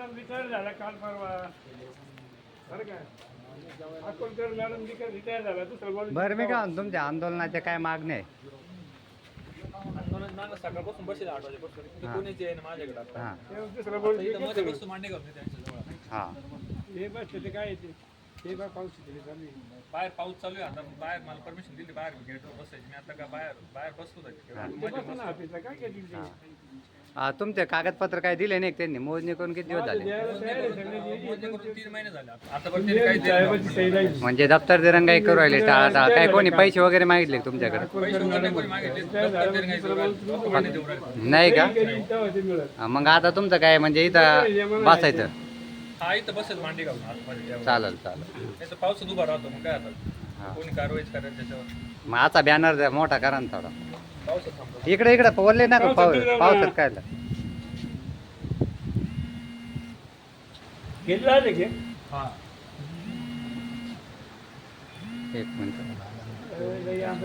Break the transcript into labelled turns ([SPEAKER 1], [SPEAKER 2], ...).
[SPEAKER 1] Madam retire झाला काल परवा. बरं काय अकोलकर मॅडम रिटायर झाला. दुसरं बोल.
[SPEAKER 2] बरं मी काय म्हणतो, तुमच्या आंदोलनाच्या काय मागण्या आहे?
[SPEAKER 3] आंदोलन मागं सकाळपासून बसेल 8 वाजेपासून
[SPEAKER 2] हां.
[SPEAKER 3] कोणीच येईना माझ्याकडे आता.
[SPEAKER 2] हां
[SPEAKER 1] दुसरं बोल.
[SPEAKER 3] आता इथं मध्ये बसून मांडे घालून त्यांच्याजवळ.
[SPEAKER 2] हां
[SPEAKER 1] हे बस ते काय येते हे बघ पाऊस येते चालू आहे.
[SPEAKER 3] बाहेर पाऊस चालू आहे आता बाहेर मला परमिशन दिली बाहेर गेटवर बसायची मी आता का बाहेर बसतो
[SPEAKER 1] ते बसून ऑफिसला काय केली ते?
[SPEAKER 2] तुमचे कागदपत्र काय दिले नाही का त्यांनी? मोजणी करून किती दिवस झाले?
[SPEAKER 1] द्यायला तयार आहे सगळे.
[SPEAKER 3] 3 महिने झाले आता पण त्यांनी काही दिलं
[SPEAKER 1] साहेबाची सही राहिली.
[SPEAKER 2] म्हणजे दप्तर दिरंगाई करू राहिले टाळाटाळ. काय कोणी पैसे वगैरे मागितले का तुमच्याकडे?
[SPEAKER 3] पैसे वगैरे कोणी मागितले दप्तर देणं काही देऊ राहिले.
[SPEAKER 2] नाही का?
[SPEAKER 1] तेव्हा ते मिळत.
[SPEAKER 2] मग आता तुमचं काय म्हणजे इथं बसायचं?
[SPEAKER 3] हा इथं बसेल मांडी घालून आतमध्ये
[SPEAKER 2] चालेल.
[SPEAKER 3] त्याचं पावसात उभा राहतो मग काय आता कोणी कारवाईच करायचं त्याच्यावर
[SPEAKER 2] मग आता बॅनर द्या मोठा करा ना थोडा.
[SPEAKER 3] पावसात थांबतो.
[SPEAKER 2] इकडे बोलले ना का पावसात काय
[SPEAKER 1] गेले आले की
[SPEAKER 3] हा
[SPEAKER 2] एक मिनिट.
[SPEAKER 1] लई